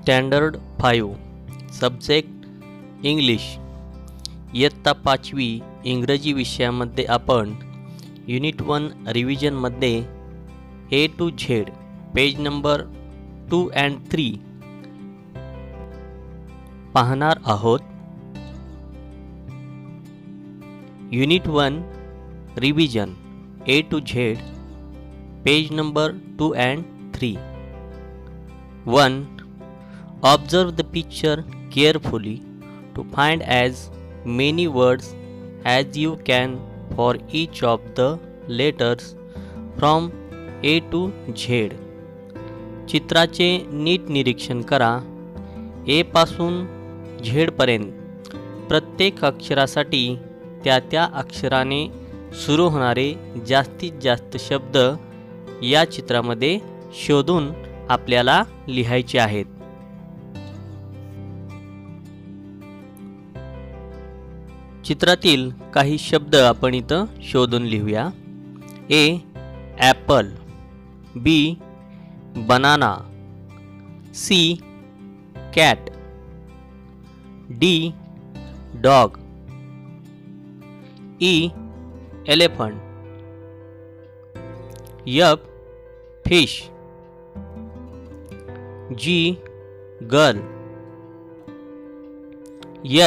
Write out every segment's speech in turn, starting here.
Standard 5 subject English इयत्ता 5वी इंग्रजी विषयामध्ये आपण unit 1 रिव्हिजनमध्ये A to Z page number 2 and 3 पाहणार आहोत. Unit 1 revision A to Z page number 2 and 3. 1. Observe the picture carefully to find as many words as you can for each of the letters from A to Z. चित्राचे नीट निरीक्षण करा. A पासून Z पर्यंत प्रत्येक अक्षरासाठी त्या अक्षराने सुरू होणारे जास्तीत जास्त शब्द या चित्रामध्ये शोधून आपल्याला लिहायचे आहेत. चित्रातील काही शब्द आपण इथं शोधून लिहूया. A Apple, B banana, C cat, D dog, E elephant, F fish, G girl,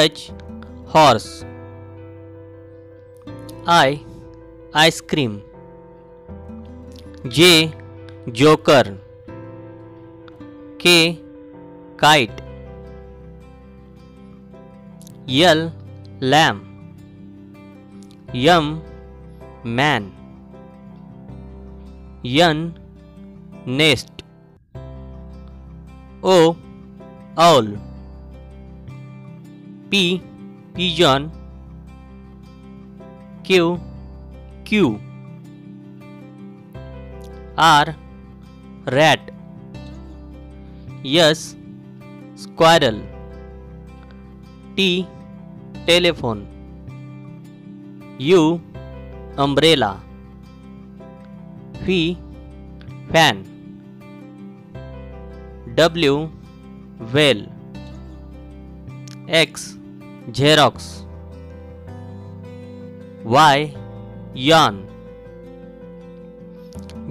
H horse, I ice cream, J joker, K kite, L लैम, M man, N nest, O owl, P pigeon, Q queue, R rat, S squirrel, T telephone, U umbrella, V fan, W whale, X xerox, Y yawn,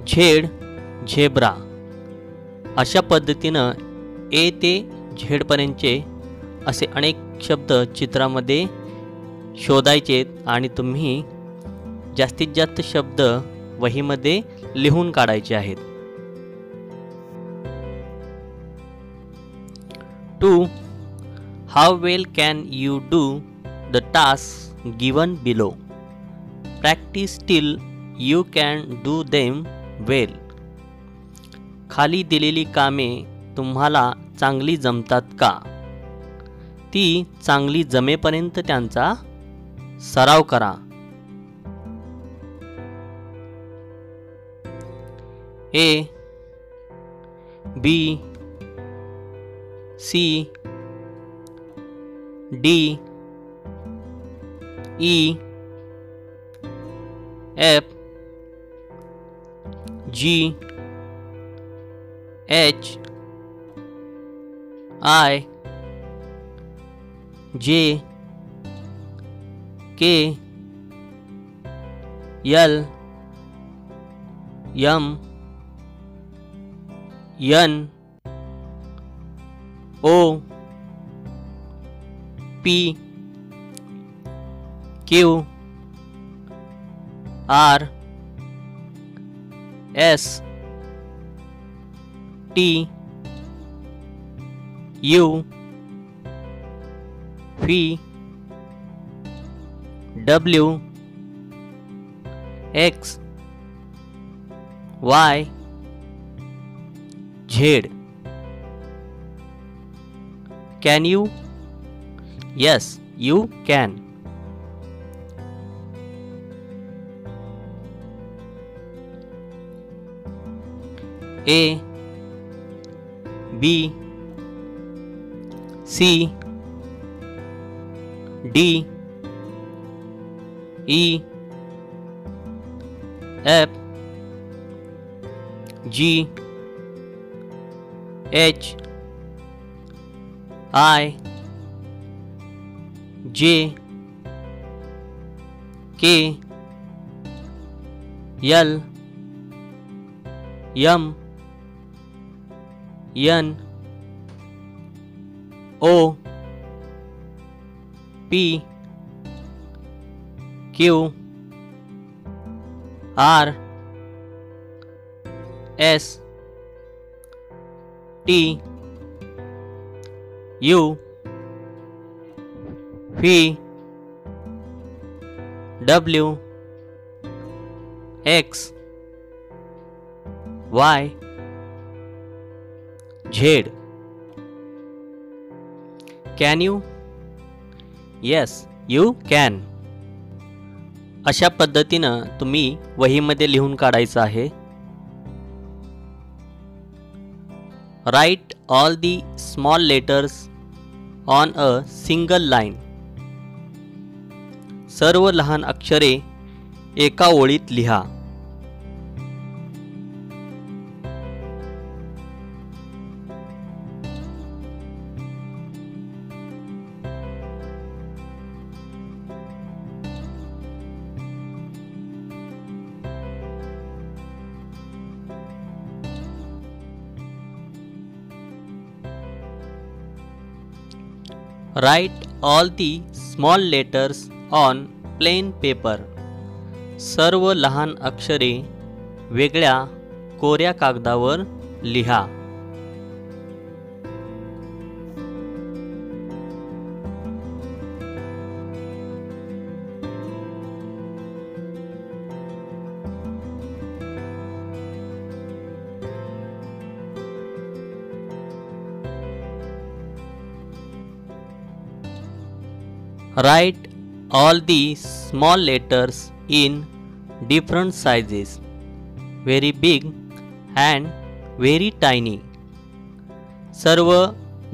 Z zebra. अशा पद्धतीनं A ते Z पर्यंतचे असे अनेक शब्द चित्रामध्ये शोधायचे आणि तुम्ही जास्तीत जास्त शब्द वहीमध्ये लिहून काढायचे आहेत. 2. How well can you do the tasks given below? Practice till you can do them well. खाली दिलेली कामे तुम्हाला चांगली जमतात का? ती चांगली जमेपर्यंत त्यांचा सराव करा. A B C D E F G H I J K L M N O P Q R S T U V W X Y Z. Can you? Yes, you can. A B C D E F G H I J K L M N O P Q R S T U V W X Y Z. Can you? Yes, you can. अशा पद्धतीनं तुम्ही वहीमध्ये लिहून काढायचं आहे. Write all the small letters on a single line. सर्व लहान अक्षरे एका ओळीत लिहा. Write all the small letters on plain paper. सर्व लहान अक्षरे वेगळ्या कोऱ्या कागदावर लिहा. Write all the small letters in different sizes, very big and very tiny. सर्व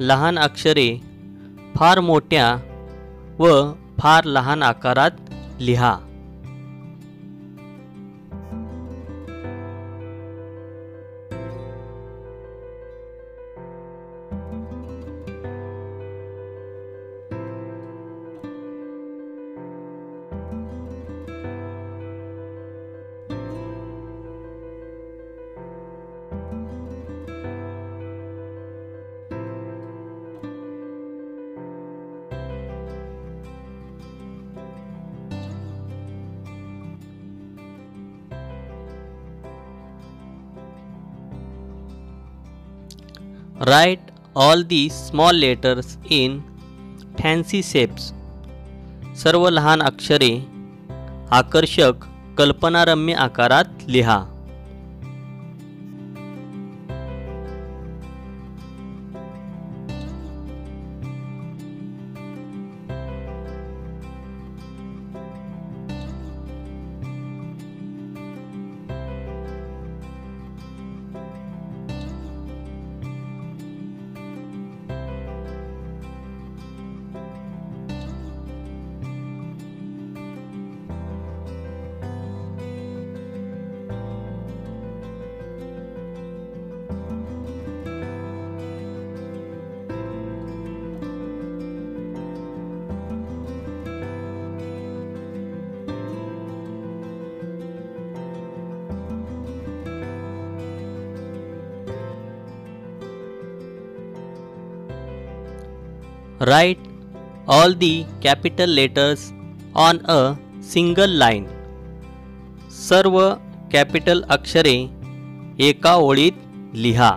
लहान अक्षरे फार मोठ्या व फार लहान आकारात लिहा. Write all the small letters in fancy shapes. सर्व लहान अक्षरे आकर्षक कल्पनारम्य आकारात लिहा. Write all the capital letters on a single line. सर्व कॅपिटल अक्षरे एका ओळीत लिहा.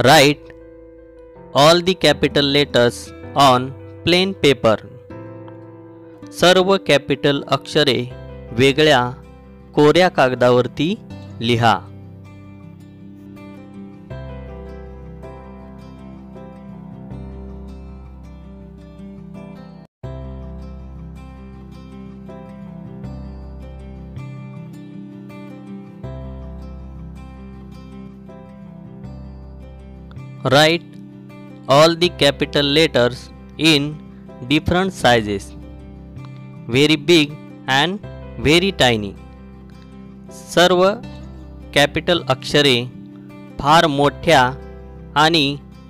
Write all the capital letters on plain paper. सर्व कॅपिटल अक्षरे वेगळ्या कोऱ्या कागदावरती लिहा. Write all the capital letters in different sizes, very big and very tiny. सर्व कॅपिटल अक्षरे फार मोठ्या आणि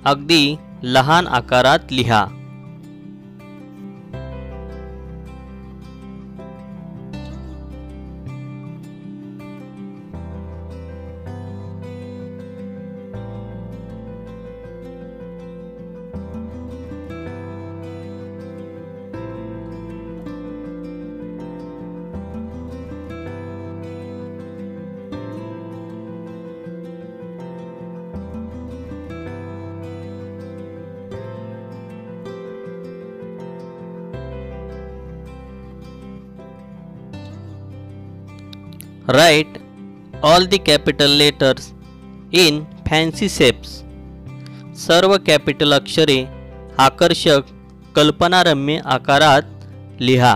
अगदी लहान आकारात लिहा. Write all the capital letters in fancy shapes. सर्व कॅपिटल अक्षरे आकर्षक कल्पनारम्य आकारात लिहा.